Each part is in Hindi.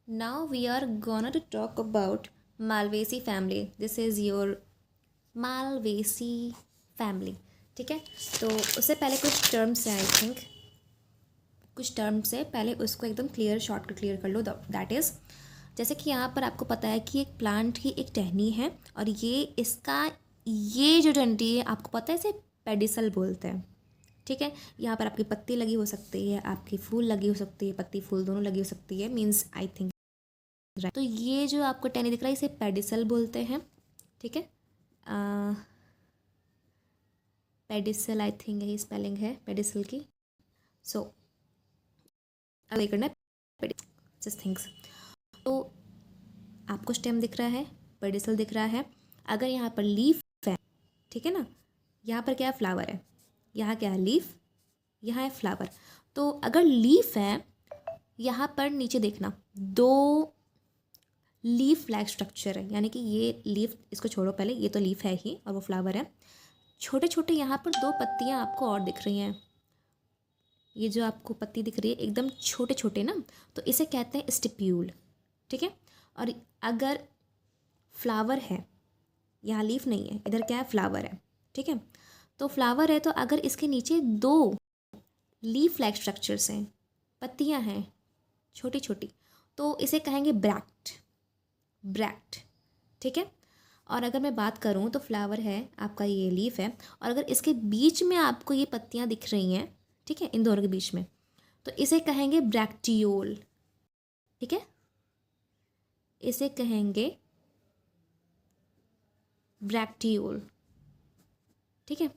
Now we are gonna to talk about Malvaceae family. This is your Malvaceae family. ठीक है, तो उससे पहले कुछ टर्म्स हैं, आई थिंक कुछ टर्म्स है, पहले उसको एकदम क्लियर शॉर्ट क्लियर कर लो. दैट इज़, जैसे कि यहाँ पर आपको पता है कि एक प्लांट की एक टहनी है और ये जो डंडी है आपको पता है इसे पेडिसल बोलते हैं. ठीक है, यहाँ पर आपकी पत्ती लगी हो सकती है, आपकी फूल लगी हो सकती है, पत्ती फूल दोनों लगी हो सकती है, मीन्स आई थिंक. तो ये जो आपको टहनी दिख रहा है इसे पेडिसल बोलते हैं. ठीक है, पेडिसल आई थिंक यही स्पेलिंग है पेडिसल की. सो अब करना है जस्ट थिंग्स. तो आपको स्टेम दिख रहा है, पेडिसल दिख रहा है. अगर यहाँ पर लीफ है, ठीक है ना, यहाँ पर क्या है, फ्लावर है. यहाँ क्या है, लीफ, यहाँ है फ्लावर. तो अगर लीफ है, यहाँ पर नीचे देखना दो लीफ लाइक स्ट्रक्चर है, यानी कि ये लीफ, इसको छोड़ो पहले, ये तो लीफ है ही और वो फ्लावर है. छोटे छोटे यहाँ पर दो पत्तियाँ आपको और दिख रही हैं. ये जो आपको पत्ती दिख रही है एकदम छोटे छोटे ना, तो इसे कहते हैं स्टिप्यूल. ठीक है, और अगर फ्लावर है, यहाँ लीफ नहीं है, इधर क्या है, फ्लावर है. ठीक है, तो फ्लावर है तो अगर इसके नीचे दो लीफ लाइक स्ट्रक्चर्स हैं, पत्तियाँ हैं छोटी छोटी, तो इसे कहेंगे ब्रैक्ट. ब्रैक्ट, ठीक है. और अगर मैं बात करूँ तो फ्लावर है आपका, ये लीफ है, और अगर इसके बीच में आपको ये पत्तियाँ दिख रही हैं, ठीक है, इन दोनों के बीच में, तो इसे कहेंगे ब्रैक्टियोल. ठीक है, इसे कहेंगे ब्रैक्टियोल. ठीक है,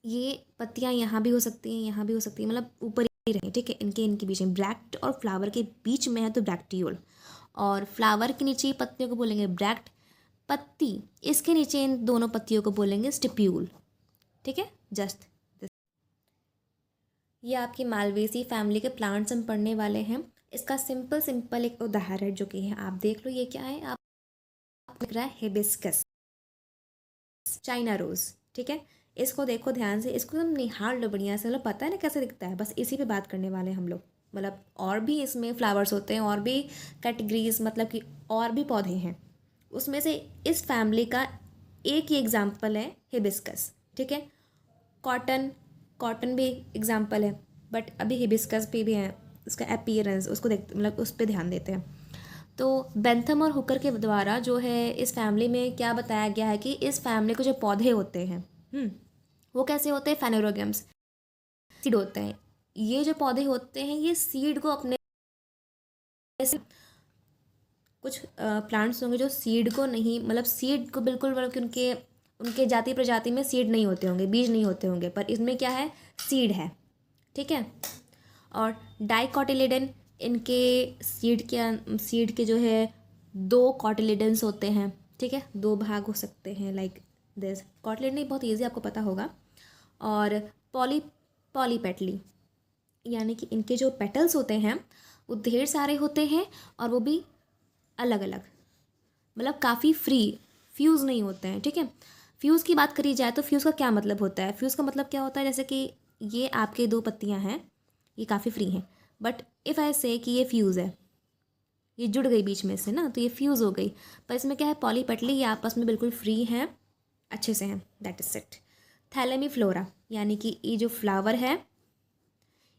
ये पत्तियाँ यहाँ भी हो सकती हैं, यहाँ भी हो सकती हैं, मतलब ऊपर ही रहें. ठीक है, इनके बीच में, ब्रैक्ट और फ्लावर के बीच में है तो ब्रैक्टियोल. और फ्लावर के नीचे पत्तियों को बोलेंगे ब्रैक्ट, पत्ती इसके नीचे इन दोनों पत्तियों को बोलेंगे स्टिप्यूल. ठीक है, जस्ट ये आपकी मालवेसी फैमिली के प्लांट्स हम पढ़ने वाले हैं. इसका सिंपल एक उदाहरण जो कि है, आप देख लो ये क्या है, आप दिख रहा है हिबिस्कस, चाइना रोज़. ठीक है, इसको देखो ध्यान से, इसको हम निहार लो बढ़िया से, मतलब पता है ना कैसे दिखता है, बस इसी पे बात करने वाले हैं हम लोग. मतलब और भी इसमें फ्लावर्स होते हैं, और भी कैटेगरीज, मतलब कि और भी पौधे हैं. उसमें से इस फैमिली का एक ही एग्जाम्पल है हिबिस्कस. ठीक है, कॉटन, कॉटन भी एग्जाम्पल है, बट अभी हिबिस्कस पे भी है. उसका अपीयरेंस, उसको देख, मतलब उस पर ध्यान देते हैं. तो बेंथम और हुकर के द्वारा जो है इस फैमिली में क्या बताया गया है कि इस फैमिली के जो पौधे होते हैं, वो कैसे होते हैं, फेनोरोगम्स, सीड होते हैं. ये जो पौधे होते हैं ये सीड को अपने, कुछ प्लांट्स होंगे जो सीड को नहीं, मतलब सीड को बिल्कुल, मतलब कि उनके उनके जाति प्रजाति में सीड नहीं होते होंगे, बीज नहीं होते होंगे, पर इसमें क्या है, सीड है. ठीक है, और डाइकोटिलेडन, इनके सीड के जो है दो कॉटिलेडन्स होते हैं. ठीक है, दो भाग हो सकते हैं, लाइक दिस. कॉटिलेडन नहीं, बहुत ईजी, आपको पता होगा. और पॉलीपेटली, यानी कि इनके जो पेटल्स होते हैं वो ढेर सारे होते हैं, और वो भी अलग अलग, मतलब काफ़ी फ्री, फ्यूज़ नहीं होते हैं. ठीक है, फ्यूज़ की बात करी जाए तो फ्यूज़ का क्या मतलब होता है, फ्यूज़ का मतलब क्या होता है, जैसे कि ये आपके दो पत्तियां हैं, ये काफ़ी फ्री हैं, बट इफ़ आई से कि ये फ्यूज़ है, ये जुड़ गई बीच में से ना, तो ये फ्यूज़ हो गई. पर इसमें क्या है, पॉलीपेटली, ये आपस में बिल्कुल फ्री हैं, अच्छे से हैं. That is it. Thalamiflorae, यानी कि ये जो फ्लावर है,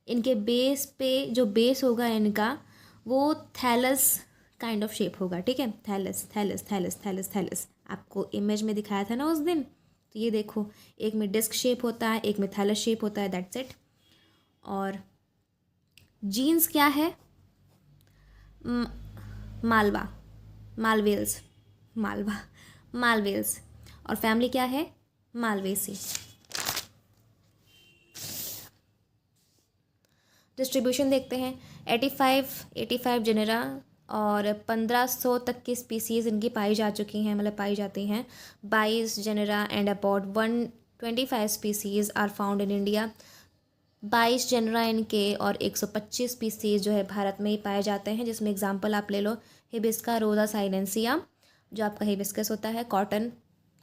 इनके बेस पे जो बेस होगा इनका, वो थैलस काइंड ऑफ शेप होगा. ठीक है, thallus thallus thallus thallus thallus, आपको इमेज में दिखाया था ना उस दिन, तो ये देखो, एक में डिस्क शेप होता है, एक में थैलस शेप होता है. That's it. और जीन्स क्या है, मालवा, मालवेल्स, मालवा, मालवेल्स. और फैमिली क्या है, मालवेसी. डिस्ट्रीब्यूशन देखते हैं, 85 जेनेरा और 1500 तक की स्पीसीज़ इनकी पाई जा चुकी हैं, मतलब पाई जाती हैं. 22 genera and about 125 species are found in India. 22 genera इनके और 125 स्पीसीज़ जो है भारत में ही पाए जाते हैं, जिसमें एग्जांपल आप ले लो, हिबिस्का रोजा साइलेंसिया जो आपका हिबिस्कस होता है,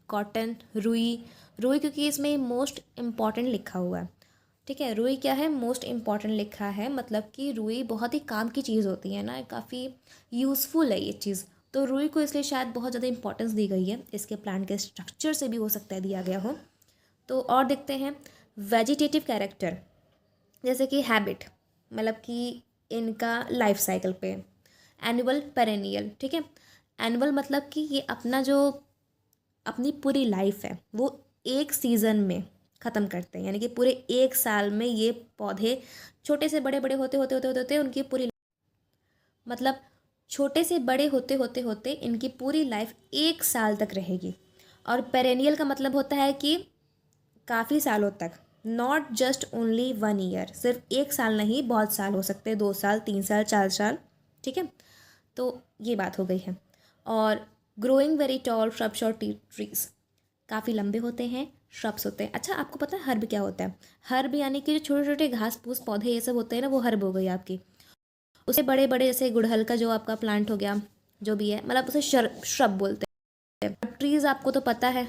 कॉटन, रुई, रुई क्योंकि इसमें मोस्ट इम्पॉर्टेंट लिखा हुआ है, ठीक है। रुई क्या है, मोस्ट इम्पॉर्टेंट लिखा है, मतलब कि रुई बहुत ही काम की चीज़ होती है ना, काफ़ी यूज़फुल है ये चीज़। तो रुई को इसलिए शायद बहुत ज़्यादा इंपॉर्टेंस दी गई है, इसके प्लांट के स्ट्रक्चर से भी हो सकता है दिया गया हो। तो और देखते हैं वेजिटेटिव कैरेक्टर, जैसे कि हैबिट, मतलब कि इनका लाइफ साइकिल पे, एनुअल पेरेनियल। ठीक है, एनुअल मतलब कि ये अपना जो अपनी पूरी लाइफ है वो एक सीज़न में ख़त्म करते हैं, यानी कि पूरे एक साल में ये पौधे छोटे से बड़े बड़े होते होते होते होते होते उनकी पूरी, मतलब छोटे से बड़े होते होते होते इनकी पूरी लाइफ एक साल तक रहेगी। और पेरेनियल का मतलब होता है कि काफ़ी सालों तक, नॉट जस्ट ओनली 1 ईयर, सिर्फ एक साल नहीं, बहुत साल हो सकते हैं, 2 साल, 3 साल, 4 साल। ठीक है, तो ये बात हो गई है। और ग्रोइंग वेरी टॉल श्रब्स और ट्रीज, काफ़ी लंबे होते हैं, श्रब्स होते हैं। अच्छा, आपको पता है हर्ब क्या होता है? हर्ब यानी कि जो छोटे छोटे घास फूस पौधे ये सब होते हैं ना, वो हर्ब हो गई आपकी। उसे बड़े बड़े जैसे गुड़हल का जो आपका प्लांट हो गया, जो भी है, मतलब उसे श्रब बोलते हैं। ट्रीज आपको तो पता है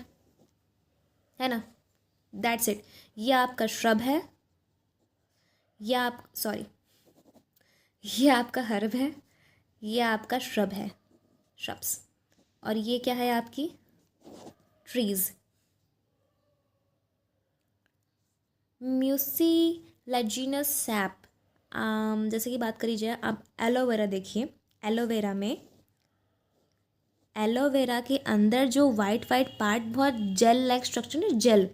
ना, दैट्स इट। ये आपका श्रब है, या आप सॉरी, ये आपका हर्ब है, ये आपका श्रब है, श्रब्स। और ये क्या है आपकी ट्रीज। म्यूसिलेजिनस सैप, जैसे कि बात करी जाए, आप एलोवेरा देखिए, एलोवेरा में, एलोवेरा के अंदर जो वाइट वाइट पार्ट, बहुत जेल लाइक स्ट्रक्चर ना, जेल,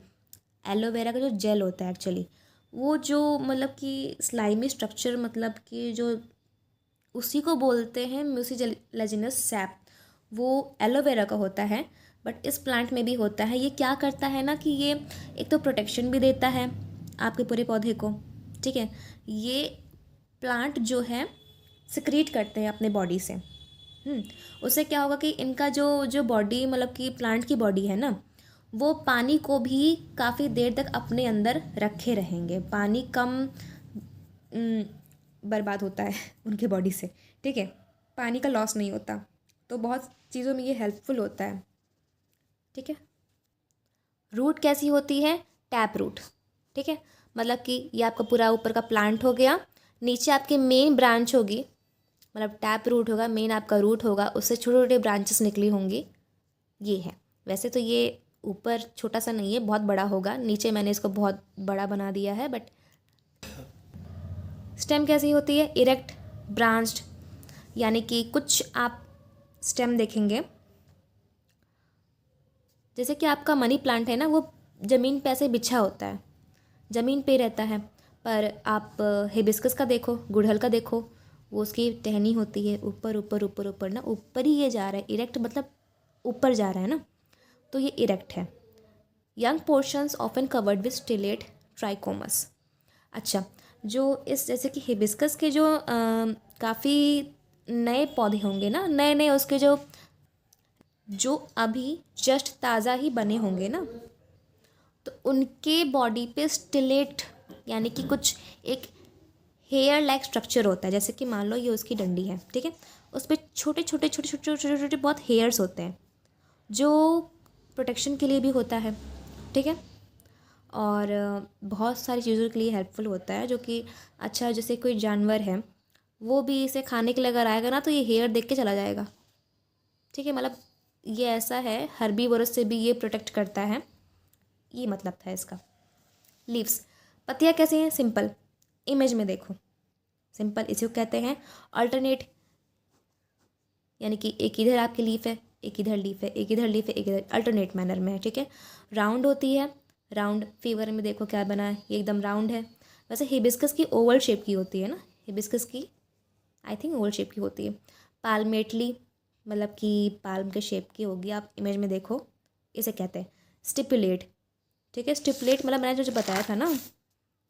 एलोवेरा का जो जेल होता है एक्चुअली, वो जो मतलब कि स्लाइमी स्ट्रक्चर, मतलब कि जो, उसी को बोलते हैं म्यूसिलेजिनस सैप। वो एलोवेरा का होता है, बट इस प्लांट में भी होता है। ये क्या करता है ना कि ये एक तो प्रोटेक्शन भी देता है आपके पूरे पौधे को। ठीक है, ये प्लांट जो है सिक्रीट करते हैं अपने बॉडी से। उससे क्या होगा कि इनका जो जो बॉडी, मतलब कि प्लांट की बॉडी है ना, वो पानी को भी काफ़ी देर तक अपने अंदर रखे रहेंगे। पानी कम बर्बाद होता है उनके बॉडी से। ठीक है, पानी का लॉस नहीं होता, तो बहुत चीज़ों में ये हेल्पफुल होता है। ठीक है, रूट कैसी होती है? Tap root. ठीक है, मतलब कि ये आपका पूरा ऊपर का प्लांट हो गया, नीचे आपकी मेन ब्रांच होगी, मतलब टैप रूट होगा, मेन आपका रूट होगा, उससे छोटे छोटे ब्रांचेस निकली होंगी। ये है, वैसे तो ये ऊपर छोटा सा नहीं है, बहुत बड़ा होगा, नीचे मैंने इसको बहुत बड़ा बना दिया है। बट स्टेम कैसी होती है? इरेक्ट ब्रांच्ड, यानी कि कुछ आप स्टेम देखेंगे, जैसे कि आपका मनी प्लांट है ना, वो ज़मीन पे ऐसे बिछा होता है, ज़मीन पे रहता है। पर आप हिबिस्कस का देखो, गुड़हल का देखो, वो उसकी टहनी होती है ऊपर ऊपर ऊपर ऊपर ना, ऊपर ही ये जा रहा है, इरेक्ट मतलब ऊपर जा रहा है ना, तो ये इरेक्ट है। Young portions often covered with stellate trichomes. अच्छा, जो इस जैसे कि हिबिस्कस के जो काफ़ी नए पौधे होंगे ना, नए नए उसके जो अभी जस्ट ताज़ा ही बने होंगे ना, तो उनके बॉडी पे स्टिलेट, यानी कि कुछ एक हेयर लाइक स्ट्रक्चर होता है। जैसे कि मान लो ये उसकी डंडी है, ठीक है, उस पर छोटे छोटे छोटे छोटे छोटे छोटे छोटे बहुत हेयर्स होते हैं, जो प्रोटेक्शन के लिए भी होता है। ठीक है, और बहुत सारी चीज़ों के लिए हेल्पफुल होता है, जो कि अच्छा, जैसे कोई जानवर है, वो भी इसे खाने के लिए अगर आएगा ना, तो ये हेयर देख के चला जाएगा। ठीक है, मतलब ये ऐसा है, हर्बीवोरस से भी ये प्रोटेक्ट करता है, ये मतलब था इसका। लीव्स, पत्तियाँ कैसी हैं? सिंपल, इमेज में देखो, सिंपल इसी को कहते हैं। अल्टरनेट, यानी कि एक इधर आपकी लीफ है, एक इधर लीफ है, एक इधर लीफ है, एक इधर, अल्टरनेट मैनर में है। ठीक है, राउंड होती है, राउंड फीवर में देखो क्या बना है, ये एकदम राउंड है। वैसे हिबिस्कस की ओवल शेप की होती है ना, हिबिस्कस की आई थिंक ओवल शेप की होती है। पाल्मेटली, मतलब कि पाल्म के शेप की होगी, आप इमेज में देखो, इसे कहते हैं स्टिपुलेट। ठीक है, स्टिपुलेट मतलब मैंने जो बताया था ना,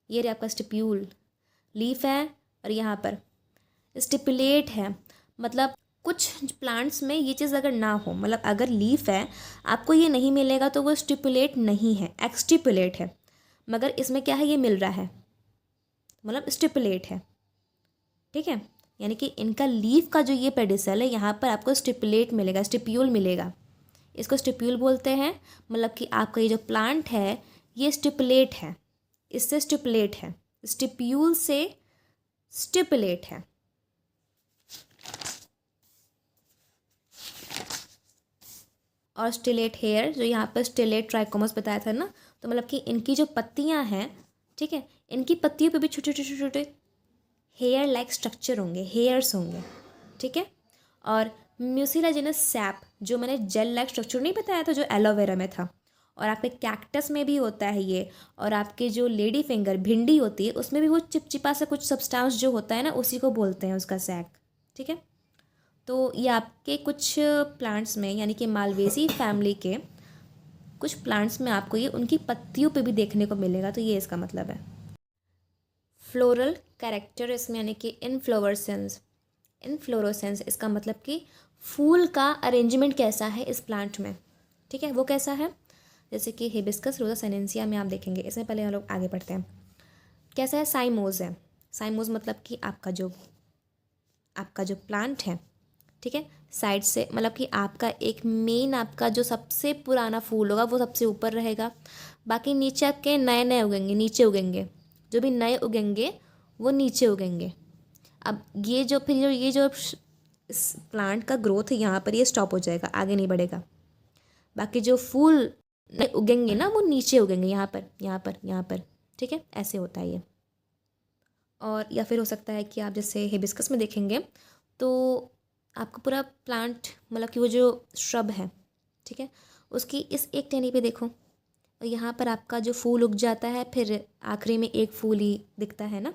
ये रहा आपका स्टिप्यूल, लीफ है, और यहाँ पर स्टिपुलेट है। मतलब कुछ प्लांट्स में ये चीज़ अगर ना हो, मतलब अगर लीफ है आपको ये नहीं मिलेगा, तो वो स्टिपुलेट नहीं है, एक्सटिपुलेट है। मगर इसमें क्या है, ये मिल रहा है, मतलब स्टिपुलेट है। ठीक है, यानी कि इनका लीफ का जो ये पेडिसल है, यहाँ पर आपको स्टिपुलेट मिलेगा, स्टिप्यूल मिलेगा, इसको स्टिप्यूल बोलते हैं। मतलब कि आपका ये जो प्लांट है ये स्टिपुलेट है, इससे स्टिपुलेट है, स्टिप्यूल से स्टिपुलेट है। और स्टिलेट हेयर, जो यहाँ पर स्टिलेट ट्राइकोमस बताया था ना, तो मतलब कि इनकी जो पत्तियाँ हैं, ठीक है, इनकी पत्तियों पे भी छोटे छोटे छोटे हेयर लाइक स्ट्रक्चर होंगे, हेयर्स होंगे, ठीक है। और म्यूसिलाजिनस सैप, जो मैंने जेल लाइक स्ट्रक्चर नहीं बताया था जो एलोवेरा में था, और आपके कैक्टस में भी होता है ये, और आपके जो लेडी फिंगर भिंडी होती है उसमें भी वो चिपचिपा सा कुछ सब्सटेंस जो होता है ना, उसी को बोलते हैं उसका सैक, ठीक है। तो ये आपके कुछ प्लांट्स में, यानी कि मालवेसी फैमिली के कुछ प्लांट्स में आपको ये उनकी पत्तियों पे भी देखने को मिलेगा, तो ये इसका मतलब है। फ्लोरल कैरेक्टर इसमें, यानी कि इनफ्लोरेसेंस, इनफ्लोरेसेंस इसका मतलब कि फूल का अरेंजमेंट कैसा है इस प्लांट में, ठीक है, वो कैसा है। जैसे कि हिबिस्कस रोजा सेनेंसिया में आप देखेंगे, इसमें पहले हम लोग आगे पढ़ते हैं। कैसा है, साइमोज है। साइमोज मतलब कि आपका जो प्लांट है, ठीक है, साइड से मतलब कि आपका एक मेन, आपका जो सबसे पुराना फूल होगा वो सबसे ऊपर रहेगा, बाकी नीचे आपके नए नए उगेंगे, नीचे उगेंगे, जो भी नए उगेंगे वो नीचे उगेंगे। अब ये जो इस प्लांट का ग्रोथ है यहाँ पर ये स्टॉप हो जाएगा, आगे नहीं बढ़ेगा। बाकी जो फूल नए उगेंगे ना वो नीचे उगेंगे, यहाँ पर यहाँ पर यहाँ पर, ठीक है, ऐसे होता है ये। और या फिर हो सकता है कि आप जैसे हिबिस्कस में देखेंगे तो आपका पूरा प्लांट, मतलब कि वो जो श्रब है, ठीक है, उसकी इस एक टहनी पे देखो, और यहाँ पर आपका जो फूल उग जाता है, फिर आखिरी में एक फूल ही दिखता है ना,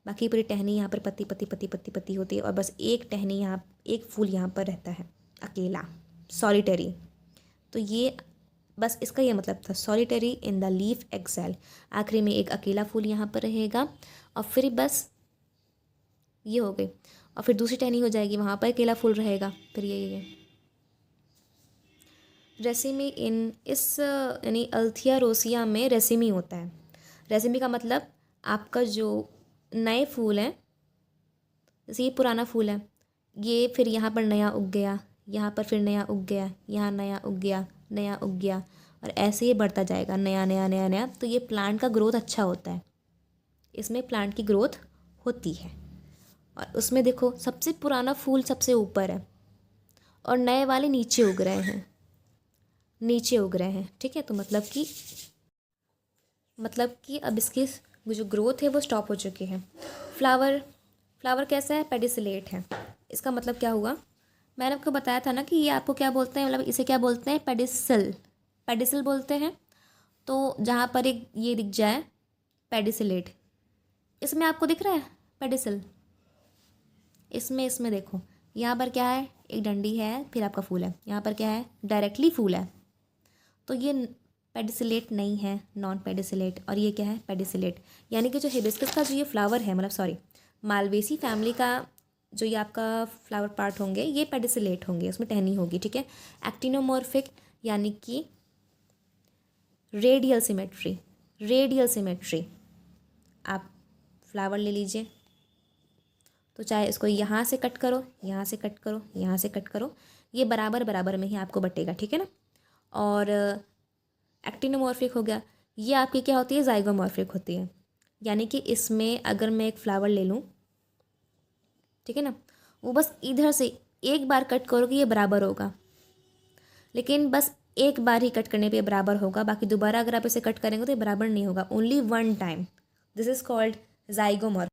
बाकी पूरी टहनी यहाँ पर पत्ती पत्ती पत्ती पत्ती पत्ती होती है, और बस एक टहनी यहाँ, एक फूल यहाँ पर रहता है अकेला, सॉलिटरी। तो ये बस इसका ये मतलब था, solitary in the leaf axil, आखिरी में एक अकेला फूल यहाँ पर रहेगा, और फिर बस ये हो गई, और फिर दूसरी टहनी हो जाएगी, वहाँ पर अकेला फूल रहेगा, फिर ये रेसिमी इन इस यानी अल्थिया रोसिया में रेसिमी होता है। रेसिमी का मतलब आपका जो नए फूल हैं, जैसे ये पुराना फूल है, ये फिर यहाँ पर नया उग गया, यहाँ पर फिर नया उग गया, यहाँ नया उग गया, नया उग गया, और ऐसे ही बढ़ता जाएगा, नया नया नया नया। तो ये प्लांट का ग्रोथ अच्छा होता है, इसमें प्लांट की ग्रोथ होती है। और उसमें देखो सबसे पुराना फूल सबसे ऊपर है, और नए वाले नीचे उग रहे हैं, नीचे उग रहे हैं, ठीक है। तो मतलब कि अब इसकी जो ग्रोथ है वो स्टॉप हो चुकी है। फ्लावर कैसा है, पेडिसिलेट है। इसका मतलब क्या हुआ, मैंने आपको बताया था ना कि ये आपको क्या बोलते हैं, मतलब इसे क्या बोलते हैं, पेडिसल बोलते हैं। तो जहाँ पर एक ये दिख जाए पेडिसिलेट, इसमें आपको दिख रहा है पेडिसल, इसमें देखो, यहाँ पर क्या है, एक डंडी है, फिर आपका फूल है, यहाँ पर क्या है, डायरेक्टली फूल है, तो ये पेडिसिलेट नहीं है, नॉन पेडिसिलेट। और ये क्या है, पेडिसिलेट। यानी कि जो हिबिस्कस का जो ये फ्लावर है, मतलब सॉरी, मालवेसी फैमिली का जो ये आपका फ्लावर पार्ट होंगे ये पेडिसिलेट होंगे, उसमें टहनी होगी, ठीक है। एक्टिनोमॉर्फिक यानी कि रेडियल सिमेट्री। आप फ्लावर ले लीजिए, तो चाहे इसको यहाँ से कट करो, यहाँ से कट करो, यहाँ से कट करो, ये बराबर बराबर में ही आपको बटेगा, ठीक है ना। और एक्टिनोमॉर्फिक हो गया, ये आपकी क्या होती है, जाइगोमॉर्फिक होती है। यानी कि इसमें अगर मैं एक फ्लावर ले लूँ, ठीक है ना, वो बस इधर से एक बार कट करो कि ये बराबर होगा, लेकिन बस एक बार ही कट करने पे बराबर होगा, बाकी दोबारा अगर आप इसे कट करेंगे तो ये बराबर नहीं होगा, only one time. This is called zygomorphic.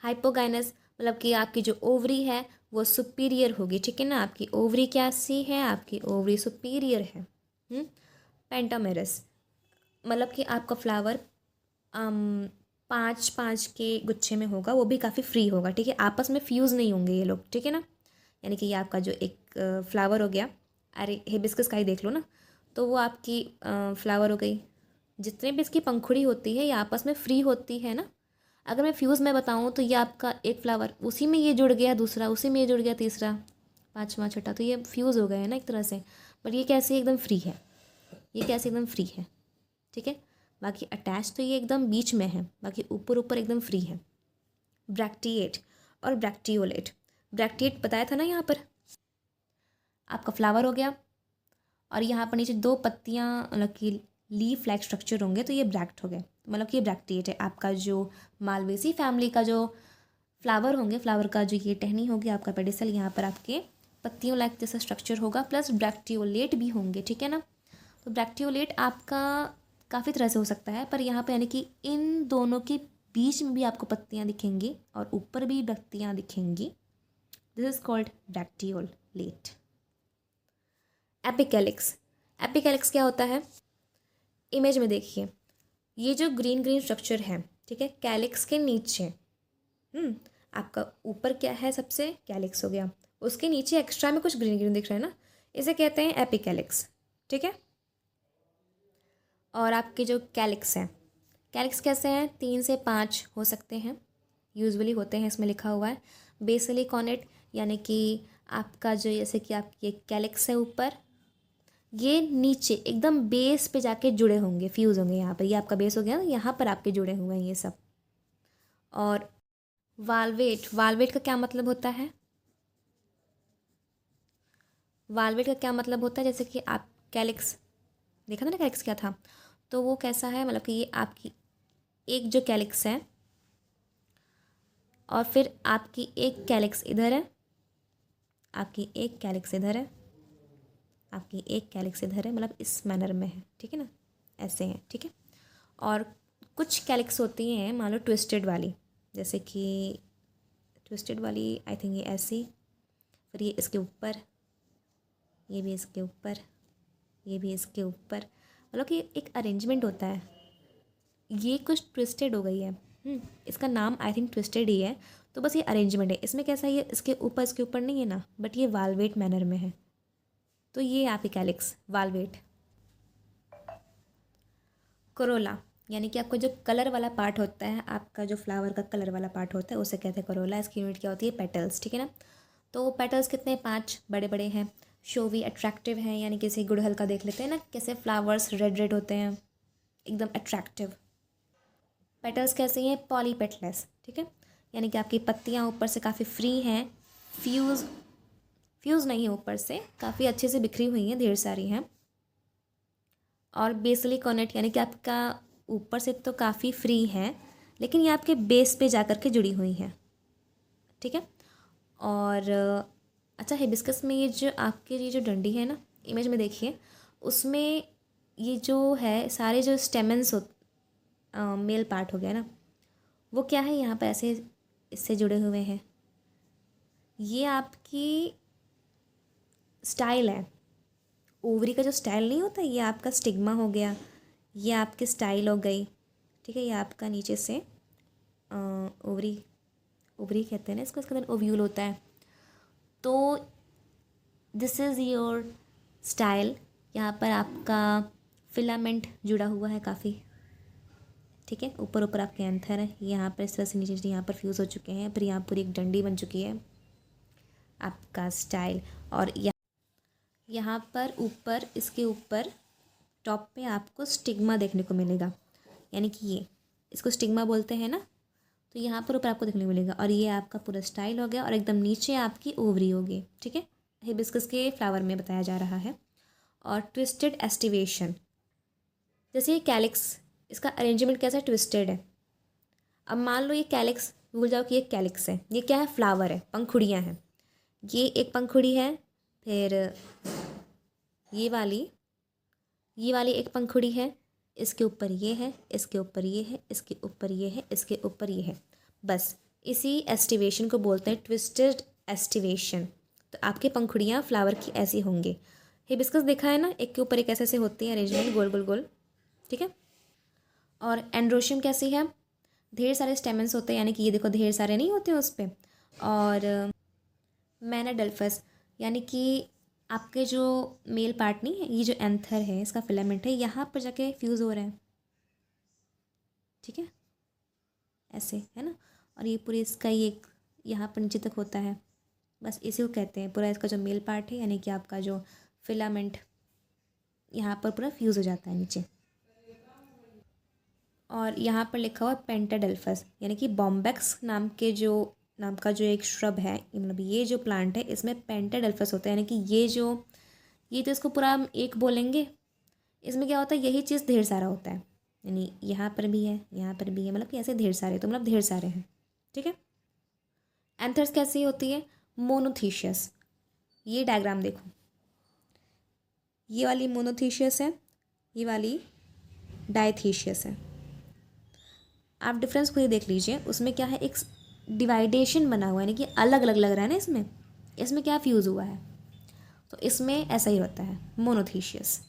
Hypogynous मतलब कि आपकी जो ओवरी है वो सुपीरियर होगी, ठीक है ना, आपकी ओवरी कैसी है, आपकी ओवरी सुपीरियर है। पेंटामेरस मतलब कि आपका फ्लावर 5 के गुच्छे में होगा, वो भी काफ़ी फ्री होगा, ठीक है, आपस में फ्यूज़ नहीं होंगे ये लोग, ठीक है ना। यानी कि ये आपका जो एक फ्लावर हो गया, अरे हिबिस्कस का ही देख लो ना, तो वो आपकी फ्लावर हो गई, जितने भी इसकी पंखुड़ी होती है ये आपस में फ्री होती है ना। अगर मैं फ्यूज़ में बताऊँ तो ये आपका एक फ्लावर, उसी में ये जुड़ गया दूसरा, उसी में ये जुड़ गया तीसरा, पाँचवा छठा, तो ये फ्यूज़ हो गए हैं ना एक तरह से। बट ये कैसे एकदम फ्री है, ये कैसे एकदम फ्री है, ठीक है। बाकी अटैच तो ये एकदम बीच में है, बाकी ऊपर ऊपर एकदम फ्री है। ब्रैक्टिएट और ब्रैक्टियोलेट, ब्रैक्टिएट बताया था ना, यहाँ पर आपका फ्लावर हो गया, और यहाँ पर नीचे 2 पत्तियाँ मतलब कि लीफ लाइक स्ट्रक्चर होंगे, तो ये ब्रैक्ट हो गए। मतलब कि ब्रैक्टिएट है। आपका जो मालवेसी फैमिली का जो फ्लावर होंगे, फ्लावर का जो ये टहनी होगी आपका पेडिसल, यहाँ पर आपके पत्तियों लाइक जैसा स्ट्रक्चर होगा, प्लस ब्रैक्टियोलेट भी होंगे, ठीक है ना। तो ब्रैक्टियोलेट आपका काफ़ी तरह से हो सकता है, पर यहाँ पे यानी कि इन दोनों के बीच में भी आपको पत्तियाँ दिखेंगी और ऊपर भी पत्तियाँ दिखेंगी। This is called bracteolate. Epicalyx. Epicalyx क्या होता है, इमेज में देखिए, ये जो ग्रीन ग्रीन स्ट्रक्चर है, ठीक है, कैलिक्स के नीचे आपका ऊपर क्या है, सबसे कैलिक्स हो गया, उसके नीचे एक्स्ट्रा में कुछ ग्रीन ग्रीन दिख रहा है ना, इसे कहते हैं एपिकैलिक्स, ठीक है। और आपके जो कैलिक्स हैं, कैलिक्स कैसे हैं, 3 से 5 हो सकते हैं, यूजुअली होते हैं, इसमें लिखा हुआ है। बेसली कॉनेट यानी कि आपका जो जैसे कि आप ये कैलिक्स है ऊपर, ये नीचे एकदम बेस पे जाके जुड़े होंगे, फ्यूज़ होंगे यहाँ पर, ये आपका बेस हो गया ना, यहाँ पर आपके जुड़े हुए हैं ये सब। और वाल्वेट, वाल्वेट का क्या मतलब होता है, वाल्वेट का क्या मतलब होता है, जैसे कि आप कैलिक्स देखा था ना, कैलिक्स क्या था, तो वो कैसा है, मतलब कि ये आपकी एक जो कैलिक्स है और फिर आपकी एक कैलिक्स इधर है, आपकी एक कैलिक्स इधर है, आपकी एक कैलिक्स इधर है, मतलब इस मैनर में है, ठीक है ना, ऐसे हैं, ठीक है। और कुछ कैलिक्स होती हैं मान लो ट्विस्टेड वाली, जैसे कि ट्विस्टेड वाली आई थिंक ये ऐसी, फिर ये इसके ऊपर, ये भी इसके ऊपर, ये भी इसके ऊपर, मतलब कि एक अरेंजमेंट होता है। ये कुछ ट्विस्टेड हो गई है, इसका नाम आई थिंक ट्विस्टेड ही है, तो बस ये अरेंजमेंट है। इसमें कैसा है, ये इसके ऊपर नहीं है ना, बट ये वाल्वेट मैनर में है, तो ये आपकी कैलिक्स वाल्वेट। कोरोला यानी कि आपका जो कलर वाला पार्ट होता है, आपका जो फ्लावर का कलर वाला पार्ट होता है, उसे कहते हैं कोरोला। इसकी यूनिट क्या होती है, पेटल्स, ठीक है ना। तो पेटल्स कितने, 5 बड़े बड़े हैं, शोवी अट्रैक्टिव हैं, यानी किसी गुड़हल का देख लेते हैं ना, कैसे फ्लावर्स रेड रेड होते हैं, एकदम अट्रैक्टिव। पेटल्स कैसे हैं, पॉलीपेटलेस, ठीक है, यानी कि आपकी पत्तियाँ ऊपर से काफ़ी फ्री हैं, फ्यूज़ नहीं है, ऊपर से काफ़ी अच्छे से बिखरी हुई हैं, ढेर सारी हैं। और बेसली कॉनेट यानी कि आपका ऊपर से तो काफ़ी फ्री है, लेकिन ये आपके बेस पे जा कर के जुड़ी हुई हैं, ठीक है। और अच्छा, हिबिस्कस में ये जो आपके ये जो डंडी है ना, इमेज में देखिए, उसमें ये जो है सारे जो स्टेमेंस हो, मेल पार्ट हो गया ना, वो क्या है यहाँ पर ऐसे इससे जुड़े हुए हैं, ये आपकी स्टाइल है, ओवरी का जो स्टाइल नहीं होता, ये आपका स्टिग्मा हो गया, ये आपकी स्टाइल हो गई, ठीक है। ये आपका नीचे से ओवरी, ओवरी कहते हैं ना इसको, इसके अंदर ओव्यूल होता है, तो दिस इज़ योर स्टाइल। यहाँ पर आपका फिलामेंट जुड़ा हुआ है काफ़ी, ठीक है, ऊपर ऊपर आपके एंथर है, यहाँ पर इस तरह से नीचे यहाँ पर फ्यूज़ हो चुके हैं, फिर यहाँ पूरी एक डंडी बन चुकी है आपका स्टाइल। और यहाँ पर ऊपर, इसके ऊपर टॉप पे आपको स्टिग्मा देखने को मिलेगा, यानी कि ये इसको स्टिग्मा बोलते हैं ना, तो यहाँ पर ऊपर आपको देखने को मिलेगा। और ये आपका पूरा स्टाइल हो गया, और एकदम नीचे आपकी ओवरी होगी, ठीक है, हिबिस्कस के फ्लावर में बताया जा रहा है। और ट्विस्टेड एस्टिवेशन, जैसे ये कैलिक्स, इसका अरेंजमेंट कैसा है, ट्विस्टेड है। अब मान लो ये कैलिक्स, भूल जाओ कि ये कैलिक्स है, ये क्या है, फ्लावर है, पंखुड़ियाँ हैं, ये एक पंखुड़ी है, फिर ये वाली एक पंखुड़ी है, इसके ऊपर ये है, इसके ऊपर ये है, इसके ऊपर ये है, इसके ऊपर ये है, बस इसी एस्टिवेशन को बोलते हैं ट्विस्टेड एस्टिवेशन। तो आपकी पंखुड़ियाँ फ्लावर की ऐसी होंगी। हिबिस्कस देखा है ना, एक के ऊपर एक ऐसे ऐसे होती है अरेंजमेंट, गोल गोल गोल, ठीक है। और एंड्रोशियम कैसी है, ढेर सारे स्टेमेंस होते हैं, यानी कि ये देखो ढेर सारे नहीं होते उस पर। और मैनाडेल्फस यानी कि आपके जो मेल पार्ट नहीं है, ये जो एंथर है, इसका फिलामेंट है, यहाँ पर जाके फ्यूज़ हो रहे हैं, ठीक है, ऐसे है ना। और ये पूरी इसका ये यहाँ पर नीचे तक होता है, बस इसी को कहते हैं पूरा इसका जो मेल पार्ट है, यानी कि आपका जो फिलामेंट यहाँ पर पूरा फ्यूज़ हो जाता है नीचे। और यहाँ पर लिखा हुआ पेंटाडेल्फस, यानी कि बॉम्बेक्स नाम का जो एक श्रब है, मतलब ये जो प्लांट है, इसमें पेंटाडेल्फस होता है, यानी कि ये तो इसको पूरा हम एक बोलेंगे, इसमें क्या होता है, यही चीज़ ढेर सारा होता है, यानी यहाँ पर भी है, यहाँ पर भी है, मतलब कि ऐसे ढेर सारे, तो मतलब ढेर सारे हैं। ठीक है। एंथर्स कैसी होती है? मोनोथीशियस। ये डायग्राम देखो, ये वाली मोनोथीशियस है, ये वाली डायथीशियस है। आप डिफरेंस खुद ही देख लीजिए। उसमें क्या है, एक डिवाइडेशन बना हुआ है, यानी कि अलग अलग लग रहा है ना इसमें। इसमें क्या फ्यूज़ हुआ है, तो इसमें ऐसा ही होता है, मोनोथीशियस।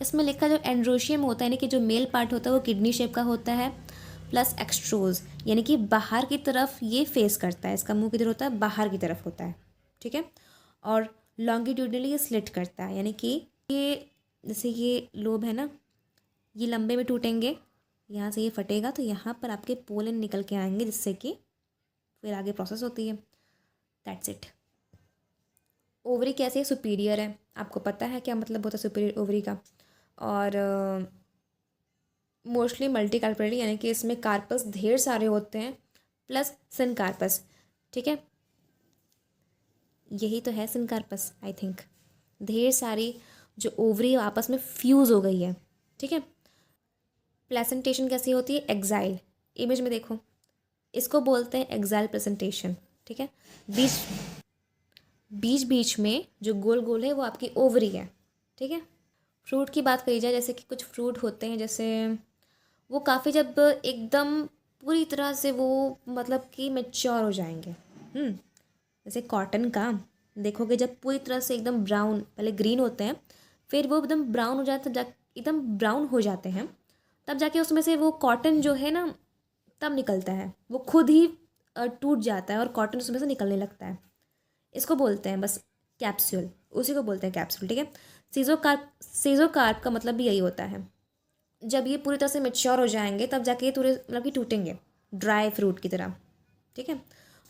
इसमें लिखा जो एंड्रोशियम होता है, यानी कि जो मेल पार्ट होता है वो किडनी शेप का होता है, प्लस एक्सट्रोज, यानी कि बाहर की तरफ ये फेस करता है, इसका मुंह किधर होता है, बाहर की तरफ होता है। ठीक है। और लॉन्गिट्यूडनली ये स्लिट करता है, यानी कि ये जैसे ये लोब है ना, ये लंबे में टूटेंगे, यहाँ से ये फटेगा तो यहाँ पर आपके पोलन निकल के आएंगे, जिससे कि फिर आगे प्रोसेस होती है। That's it. ओवरी कैसे है? सुपीरियर है। आपको पता है क्या मतलब होता है सुपीरियर ओवरी का? और मोस्टली मल्टी कार्पेली, यानी कि इसमें कार्पस ढेर सारे होते हैं, प्लस सिनकार्पस। ठीक है, यही तो है सिनकार्पस आई थिंक। ढेर सारी जो ओवरी आपस में फ्यूज़ हो गई है। ठीक है। प्लेसेंटेशन कैसी होती है? एक्साइल। इमेज में देखो, इसको बोलते हैं एक्साइल प्रेजेंटेशन। ठीक है। बीच बीच बीच में जो गोल गोल है वो आपकी ओवरी है। ठीक है। फ्रूट की बात करी जाए, जैसे कि कुछ फ्रूट होते हैं, जैसे वो काफ़ी जब एकदम पूरी तरह से वो मतलब कि मैच्योर हो जाएंगे, जैसे कॉटन का देखोगे, जब पूरी तरह से एकदम ब्राउन, पहले ग्रीन होते हैं, फिर वो एकदम ब्राउन हो जाते हैं, तब जा एकदम ब्राउन हो जाते हैं, तब जाके उसमें से वो कॉटन जो है ना तब निकलता है, वो खुद ही टूट जाता है और कॉटन उसमें से निकलने लगता है। इसको बोलते हैं बस कैप्सूल, उसी को बोलते हैं कैप्सूल। ठीक है। सीजोकार्प का मतलब भी यही होता है, जब ये पूरी तरह से मेच्योर हो जाएंगे तब जाके ये थोड़े मतलब कि टूटेंगे, ड्राई फ्रूट की तरह। ठीक है।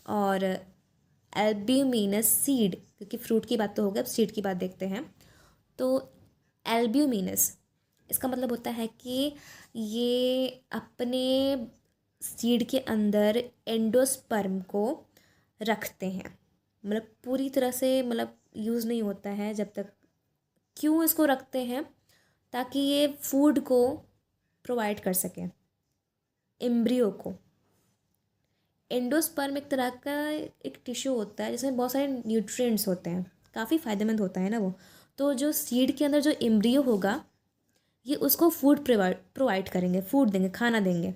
और एल्ब्यूमिनस सीड, क्योंकि फ्रूट की बात तो हो गई, अब सीड की बात देखते हैं। तो एल्ब्यूमिनस, इसका मतलब होता है कि ये अपने सीड के अंदर एंडोस्पर्म को रखते हैं, मतलब पूरी तरह से मतलब यूज़ नहीं होता है जब तक। क्यों इसको रखते हैं? ताकि ये फूड को प्रोवाइड कर सकें एम्ब्रियो को। एंडोस्पर्म एक तरह का एक टिश्यू होता है जिसमें बहुत सारे न्यूट्रिएंट्स होते हैं, काफ़ी फ़ायदेमंद होता है ना वो। तो जो सीड के अंदर जो एम्ब्रियो होगा, ये उसको फूड प्रोवाइड करेंगे, फूड देंगे, खाना देंगे।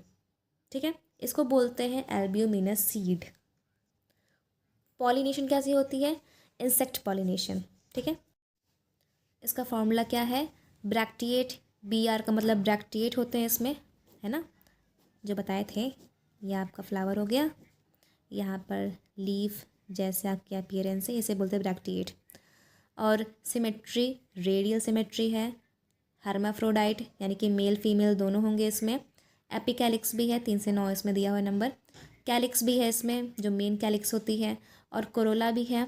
ठीक है। इसको बोलते हैं एल्ब्यूमिनस सीड। पॉलिनेशन कैसी होती है? Insect pollination. ठीक है। इसका फॉर्मूला क्या है? ब्रैक्टिएट, BR का मतलब ब्रैक्टिएट होते हैं इसमें, है ना, जो बताए थे। ये आपका फ्लावर हो गया, यहाँ पर लीफ जैसे आपकी अपीयरेंस है, इसे बोलते हैं ब्रैक्टिएट। और सिमेट्री, रेडियल सिमेट्री है। हर्माफ्रोडाइट, यानी कि मेल फीमेल दोनों होंगे इसमें। एपिकैलिक्स भी है, 3 से 9 इसमें दिया हुआ नंबर। कैलिक्स भी है इसमें, जो मेन कैलिक्स होती है। और कोरोला भी है।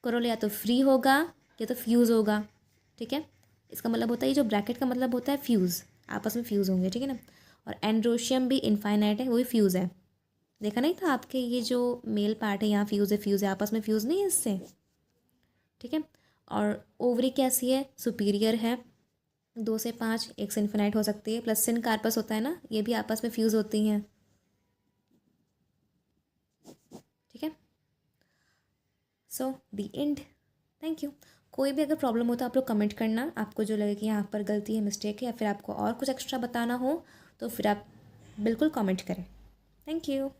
कोरोला या तो फ्री होगा या तो फ्यूज़ होगा। ठीक है। इसका मतलब होता है, ये जो ब्रैकेट का मतलब होता है फ्यूज़, आपस में फ्यूज़ होंगे। ठीक है ना। और एंड्रोशियम भी इनफाइनाइट है, वही फ्यूज़ है। देखा नहीं था आपके, ये जो मेल पार्ट है यहाँ फ्यूज़ है, आपस में फ्यूज़ नहीं है इससे। ठीक है। और ओवरी कैसी है? सुपीरियर है, 2 से 5, 1 से इन्फिनाइट हो सकती है, प्लस सिनकार्पस होता है ना, ये भी आपस में फ्यूज़ होती हैं। ठीक है। सो दी एंड। Thank you. कोई भी अगर प्रॉब्लम हो तो आप लोग कमेंट करना, आपको जो लगे कि यहाँ पर गलती है, मिस्टेक है, या फिर आपको और कुछ एक्स्ट्रा बताना हो तो फिर आप बिल्कुल कमेंट करें। Thank you.